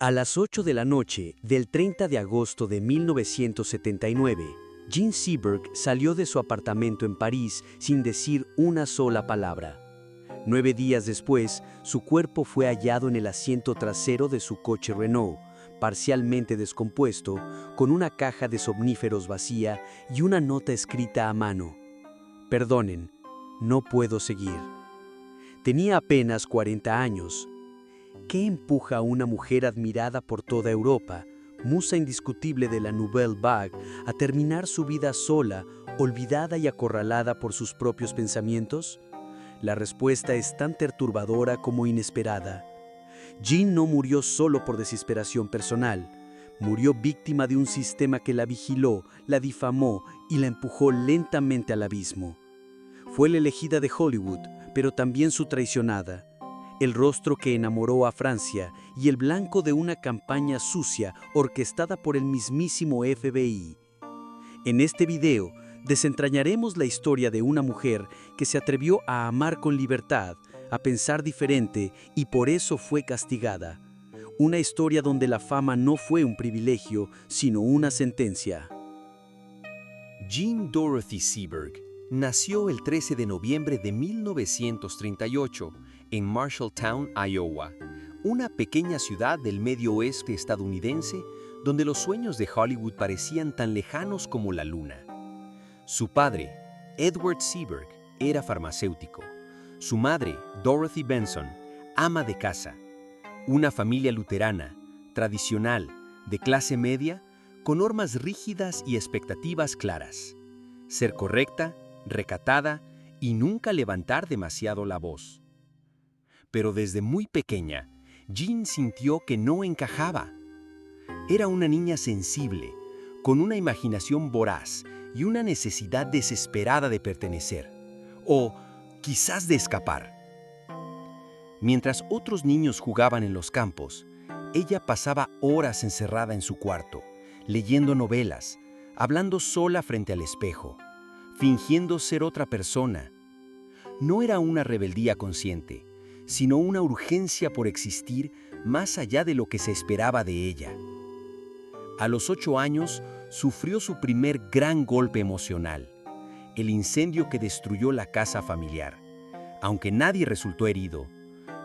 A las 8 de la noche del 30 de agosto de 1979, Jean Seberg salió de su apartamento en París sin decir una sola palabra. 9 días después, su cuerpo fue hallado en el asiento trasero de su coche Renault, parcialmente descompuesto, con una caja de somníferos vacía y una nota escrita a mano. «Perdonen, no puedo seguir». Tenía apenas 40 años. ¿Qué empuja a una mujer admirada por toda Europa, musa indiscutible de la Nouvelle Vague, a terminar su vida sola, olvidada y acorralada por sus propios pensamientos? La respuesta es tan perturbadora como inesperada. Jean no murió solo por desesperación personal. Murió víctima de un sistema que la vigiló, la difamó y la empujó lentamente al abismo. Fue la elegida de Hollywood, pero también su traicionada. El rostro que enamoró a Francia y el blanco de una campaña sucia orquestada por el mismísimo FBI. En este video, desentrañaremos la historia de una mujer que se atrevió a amar con libertad, a pensar diferente y por eso fue castigada. Una historia donde la fama no fue un privilegio, sino una sentencia. Jean Dorothy Seberg nació el 13 de noviembre de 1938 en Marshalltown, Iowa, una pequeña ciudad del medio oeste estadounidense donde los sueños de Hollywood parecían tan lejanos como la luna. Su padre, Edward Seberg, era farmacéutico. Su madre, Dorothy Benson, ama de casa. Una familia luterana, tradicional, de clase media, con normas rígidas y expectativas claras. Ser correcta, recatada y nunca levantar demasiado la voz. Pero desde muy pequeña, Jean sintió que no encajaba. Era una niña sensible, con una imaginación voraz y una necesidad desesperada de pertenecer, o quizás de escapar. Mientras otros niños jugaban en los campos, ella pasaba horas encerrada en su cuarto, leyendo novelas, hablando sola frente al espejo, fingiendo ser otra persona. No era una rebeldía consciente, sino una urgencia por existir más allá de lo que se esperaba de ella. A los 8 años, sufrió su primer gran golpe emocional, el incendio que destruyó la casa familiar. Aunque nadie resultó herido,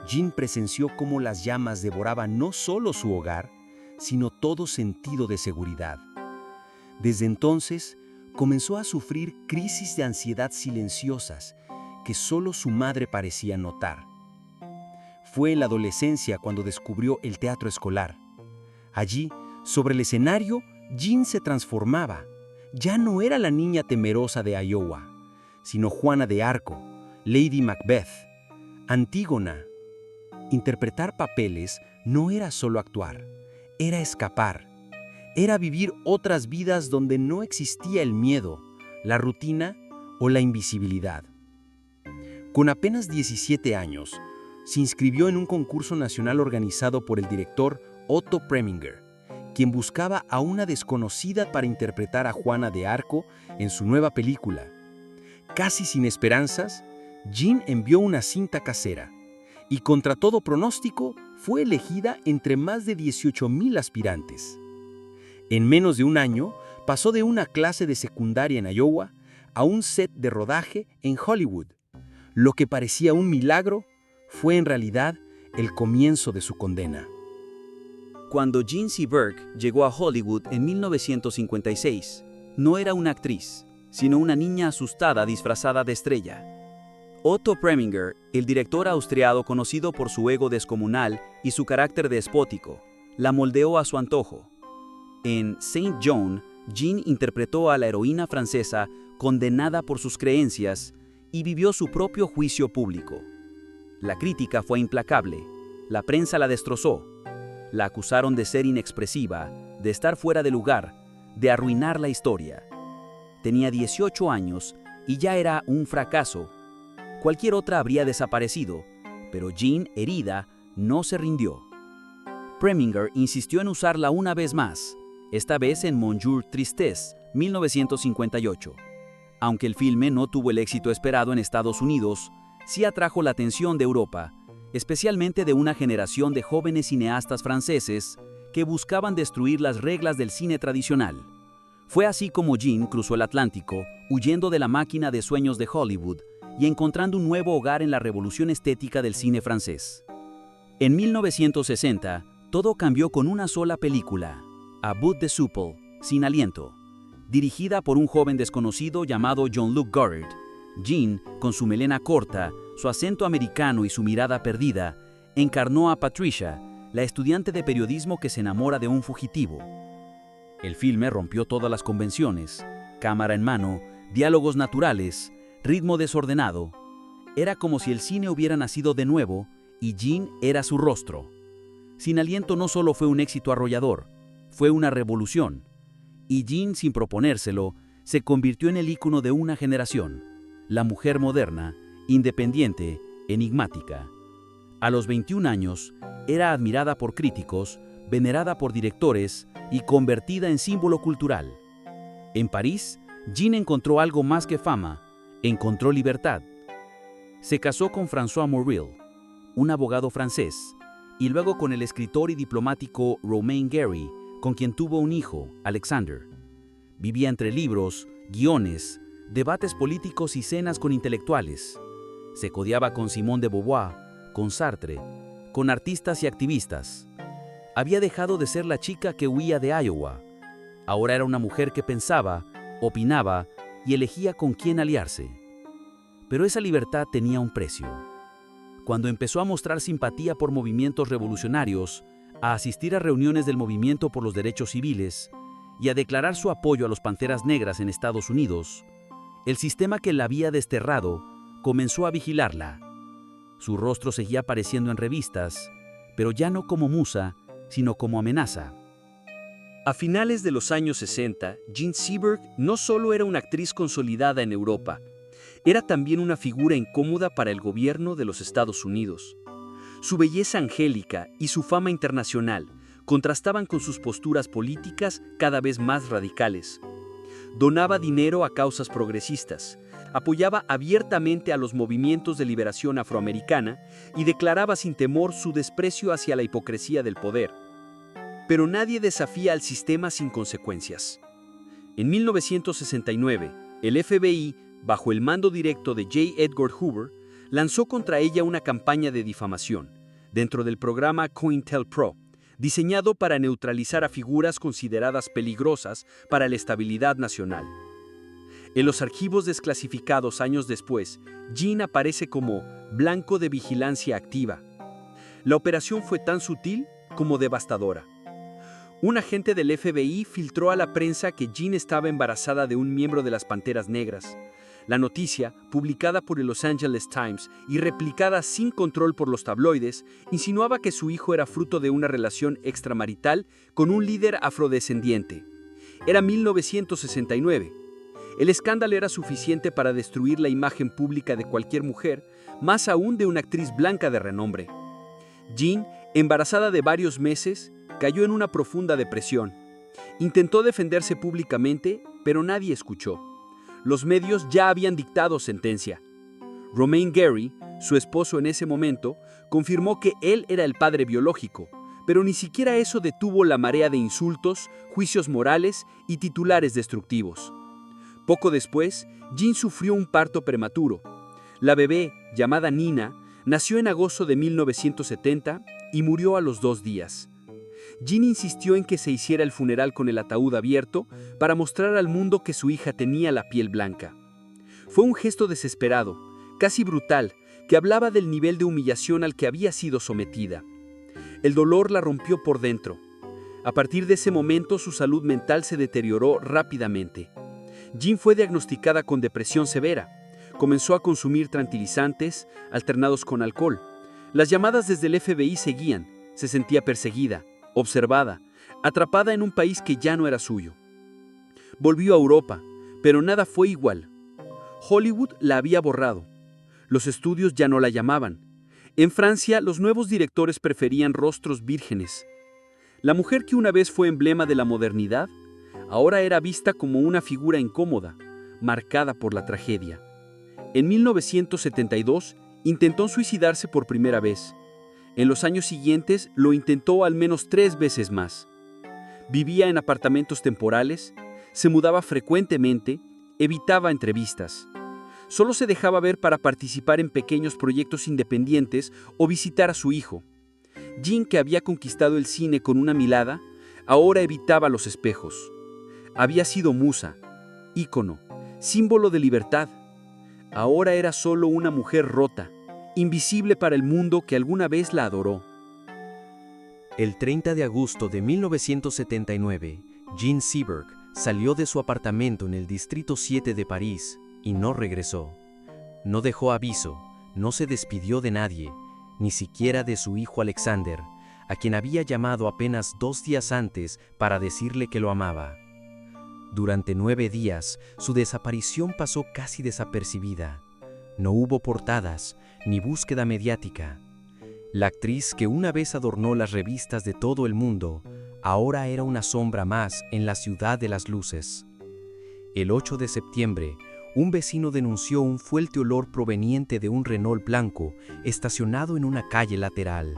Jean presenció cómo las llamas devoraban no solo su hogar, sino todo sentido de seguridad. Desde entonces, comenzó a sufrir crisis de ansiedad silenciosas que solo su madre parecía notar. Fue en la adolescencia cuando descubrió el teatro escolar. Allí, sobre el escenario, Jean se transformaba. Ya no era la niña temerosa de Iowa, sino Juana de Arco, Lady Macbeth, Antígona. Interpretar papeles no era solo actuar, era escapar. Era vivir otras vidas donde no existía el miedo, la rutina o la invisibilidad. Con apenas 17 años, se inscribió en un concurso nacional organizado por el director Otto Preminger, quien buscaba a una desconocida para interpretar a Juana de Arco en su nueva película. Casi sin esperanzas, Jean envió una cinta casera y, contra todo pronóstico, fue elegida entre más de 18,000 aspirantes. En menos de un año, pasó de una clase de secundaria en Iowa a un set de rodaje en Hollywood. Lo que parecía un milagro fue en realidad el comienzo de su condena. Cuando Jean Seberg llegó a Hollywood en 1956, no era una actriz, sino una niña asustada disfrazada de estrella. Otto Preminger, el director austriaco conocido por su ego descomunal y su carácter despótico, la moldeó a su antojo. En Saint John, Jean interpretó a la heroína francesa condenada por sus creencias y vivió su propio juicio público. La crítica fue implacable, la prensa la destrozó. La acusaron de ser inexpresiva, de estar fuera de lugar, de arruinar la historia. Tenía 18 años y ya era un fracaso. Cualquier otra habría desaparecido, pero Jean, herida, no se rindió. Preminger insistió en usarla una vez más, esta vez en Bonjour Tristesse, 1958. Aunque el filme no tuvo el éxito esperado en Estados Unidos, sí atrajo la atención de Europa especialmente de una generación de jóvenes cineastas franceses que buscaban destruir las reglas del cine tradicional. Fue así como Jean cruzó el Atlántico, huyendo de la máquina de sueños de Hollywood y encontrando un nuevo hogar en la revolución estética del cine francés. En 1960, todo cambió con una sola película, A Bout de Souffle, Sin Aliento. Dirigida por un joven desconocido llamado Jean-Luc Godard, Jean, con su melena corta, su acento americano y su mirada perdida, encarnó a Patricia, la estudiante de periodismo que se enamora de un fugitivo. El filme rompió todas las convenciones, cámara en mano, diálogos naturales, ritmo desordenado. Era como si el cine hubiera nacido de nuevo y Jean era su rostro. Sin Aliento no solo fue un éxito arrollador, fue una revolución. Y Jean, sin proponérselo, se convirtió en el ícono de una generación, la mujer moderna, independiente, enigmática. A los 21 años, era admirada por críticos, venerada por directores y convertida en símbolo cultural. En París, Jean encontró algo más que fama, encontró libertad. Se casó con François Morel, un abogado francés, y luego con el escritor y diplomático Romain Gary, con quien tuvo un hijo, Alexander. Vivía entre libros, guiones, debates políticos y cenas con intelectuales. Se codeaba con Simone de Beauvoir, con Sartre, con artistas y activistas. Había dejado de ser la chica que huía de Iowa. Ahora era una mujer que pensaba, opinaba y elegía con quién aliarse. Pero esa libertad tenía un precio. Cuando empezó a mostrar simpatía por movimientos revolucionarios, a asistir a reuniones del movimiento por los derechos civiles y a declarar su apoyo a los Panteras Negras en Estados Unidos, el sistema que la había desterrado comenzó a vigilarla. Su rostro seguía apareciendo en revistas, pero ya no como musa, sino como amenaza. A finales de los años 60, Jean Seberg no solo era una actriz consolidada en Europa, era también una figura incómoda para el gobierno de los Estados Unidos. Su belleza angélica y su fama internacional contrastaban con sus posturas políticas cada vez más radicales. Donaba dinero a causas progresistas, apoyaba abiertamente a los movimientos de liberación afroamericana y declaraba sin temor su desprecio hacia la hipocresía del poder. Pero nadie desafía al sistema sin consecuencias. En 1969, el FBI, bajo el mando directo de J. Edgar Hoover, lanzó contra ella una campaña de difamación, dentro del programa COINTELPRO, diseñado para neutralizar a figuras consideradas peligrosas para la estabilidad nacional. En los archivos desclasificados años después, Jean aparece como blanco de vigilancia activa. La operación fue tan sutil como devastadora. Un agente del FBI filtró a la prensa que Jean estaba embarazada de un miembro de las Panteras Negras. La noticia, publicada por el Los Angeles Times y replicada sin control por los tabloides, insinuaba que su hijo era fruto de una relación extramarital con un líder afrodescendiente. Era 1969. El escándalo era suficiente para destruir la imagen pública de cualquier mujer, más aún de una actriz blanca de renombre. Jean, embarazada de varios meses, cayó en una profunda depresión. Intentó defenderse públicamente, pero nadie escuchó. Los medios ya habían dictado sentencia. Romain Gary, su esposo en ese momento, confirmó que él era el padre biológico, pero ni siquiera eso detuvo la marea de insultos, juicios morales y titulares destructivos. Poco después, Jean sufrió un parto prematuro. La bebé, llamada Nina, nació en agosto de 1970 y murió a los 2 días. Jean insistió en que se hiciera el funeral con el ataúd abierto para mostrar al mundo que su hija tenía la piel blanca. Fue un gesto desesperado, casi brutal, que hablaba del nivel de humillación al que había sido sometida. El dolor la rompió por dentro. A partir de ese momento, su salud mental se deterioró rápidamente. Jean fue diagnosticada con depresión severa. Comenzó a consumir tranquilizantes, alternados con alcohol. Las llamadas desde el FBI seguían. Se sentía perseguida, observada, atrapada en un país que ya no era suyo. Volvió a Europa, pero nada fue igual. Hollywood la había borrado. Los estudios ya no la llamaban. En Francia, los nuevos directores preferían rostros vírgenes. La mujer que una vez fue emblema de la modernidad, ahora era vista como una figura incómoda, marcada por la tragedia. En 1972, Intentó suicidarse por primera vez. En los años siguientes lo intentó al menos 3 veces más. Vivía en apartamentos temporales, se mudaba frecuentemente, evitaba entrevistas. Solo se dejaba ver para participar en pequeños proyectos independientes o visitar a su hijo. Jean, que había conquistado el cine con una mirada, ahora evitaba los espejos. Había sido musa, ícono, símbolo de libertad. Ahora era solo una mujer rota, invisible para el mundo que alguna vez la adoró. El 30 de agosto de 1979, Jean Seberg salió de su apartamento en el Distrito 7 de París y no regresó. No dejó aviso, no se despidió de nadie, ni siquiera de su hijo Alexander, a quien había llamado apenas 2 días antes para decirle que lo amaba. Durante 9 días, su desaparición pasó casi desapercibida. No hubo portadas, ni búsqueda mediática. La actriz que una vez adornó las revistas de todo el mundo, ahora era una sombra más en la ciudad de las luces. El 8 de septiembre, un vecino denunció un fuerte olor proveniente de un Renault blanco estacionado en una calle lateral.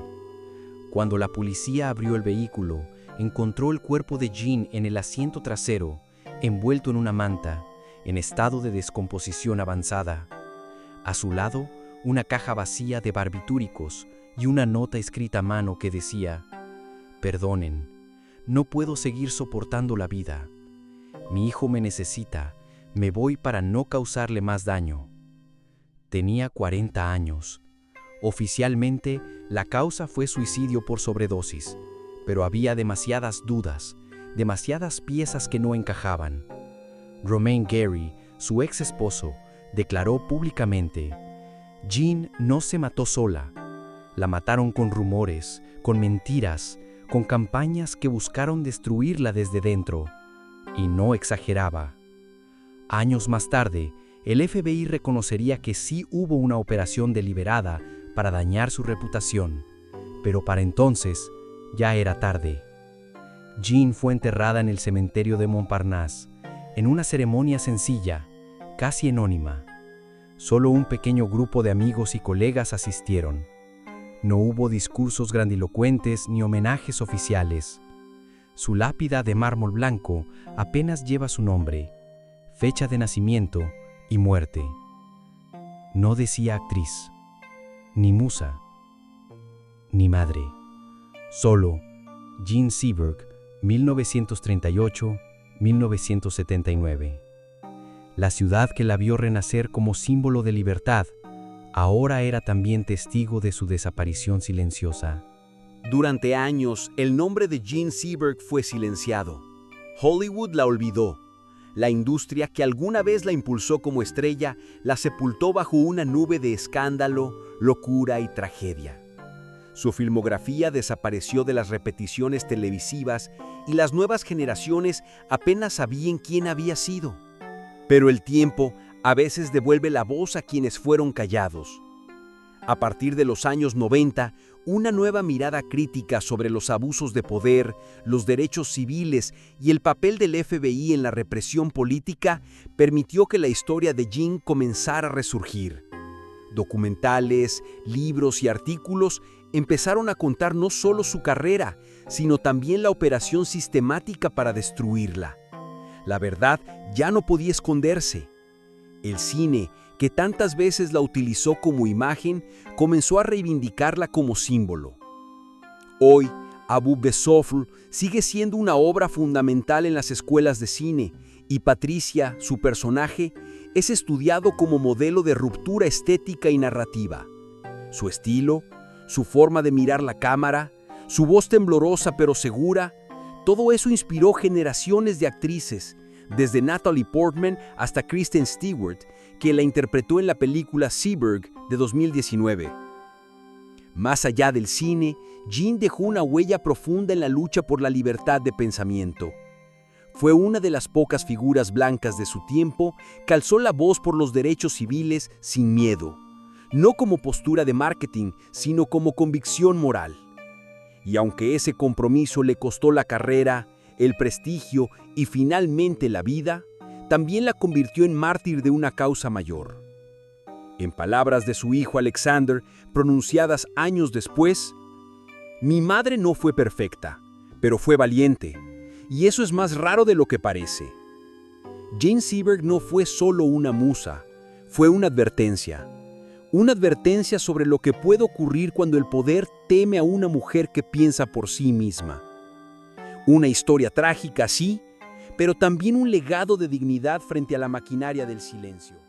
Cuando la policía abrió el vehículo, encontró el cuerpo de Jean en el asiento trasero, envuelto en una manta, en estado de descomposición avanzada. A su lado, una caja vacía de barbitúricos y una nota escrita a mano que decía: «Perdonen, no puedo seguir soportando la vida. Mi hijo me necesita, me voy para no causarle más daño». Tenía 40 años. Oficialmente, la causa fue suicidio por sobredosis, pero había demasiadas dudas, demasiadas piezas que no encajaban. Romain Gary, su ex esposo, declaró públicamente: «Jean no se mató sola. La mataron con rumores, con mentiras, con campañas que buscaron destruirla desde dentro». Y no exageraba. Años más tarde, el FBI reconocería que sí hubo una operación deliberada para dañar su reputación, pero para entonces ya era tarde. Jean fue enterrada en el cementerio de Montparnasse, en una ceremonia sencilla, casi anónima. Solo un pequeño grupo de amigos y colegas asistieron. No hubo discursos grandilocuentes ni homenajes oficiales. Su lápida de mármol blanco apenas lleva su nombre, fecha de nacimiento y muerte. No decía actriz, ni musa, ni madre. Solo Jean Seberg, 1938-1979. La ciudad que la vio renacer como símbolo de libertad, ahora era también testigo de su desaparición silenciosa. Durante años, el nombre de Jean Seberg fue silenciado. Hollywood la olvidó. La industria que alguna vez la impulsó como estrella, la sepultó bajo una nube de escándalo, locura y tragedia. Su filmografía desapareció de las repeticiones televisivas y las nuevas generaciones apenas sabían quién había sido. Pero el tiempo a veces devuelve la voz a quienes fueron callados. A partir de los años 90, una nueva mirada crítica sobre los abusos de poder, los derechos civiles y el papel del FBI en la represión política permitió que la historia de Jean comenzara a resurgir. Documentales, libros y artículos empezaron a contar no solo su carrera, sino también la operación sistemática para destruirla. La verdad ya no podía esconderse. El cine, que tantas veces la utilizó como imagen, comenzó a reivindicarla como símbolo. Hoy, Abu Besofl sigue siendo una obra fundamental en las escuelas de cine, y Patricia, su personaje, es estudiado como modelo de ruptura estética y narrativa. Su estilo, su forma de mirar la cámara, su voz temblorosa pero segura, todo eso inspiró generaciones de actrices, desde Natalie Portman hasta Kristen Stewart, que la interpretó en la película Seberg de 2019. Más allá del cine, Jean dejó una huella profunda en la lucha por la libertad de pensamiento. Fue una de las pocas figuras blancas de su tiempo que alzó la voz por los derechos civiles sin miedo, no como postura de marketing, sino como convicción moral. Y aunque ese compromiso le costó la carrera, el prestigio y finalmente la vida, también la convirtió en mártir de una causa mayor. En palabras de su hijo Alexander, pronunciadas años después, mi madre no fue perfecta, pero fue valiente, y eso es más raro de lo que parece. Jane Seberg no fue solo una musa, fue una advertencia sobre lo que puede ocurrir cuando el poder teme a una mujer que piensa por sí misma. Una historia trágica, sí, pero también un legado de dignidad frente a la maquinaria del silencio.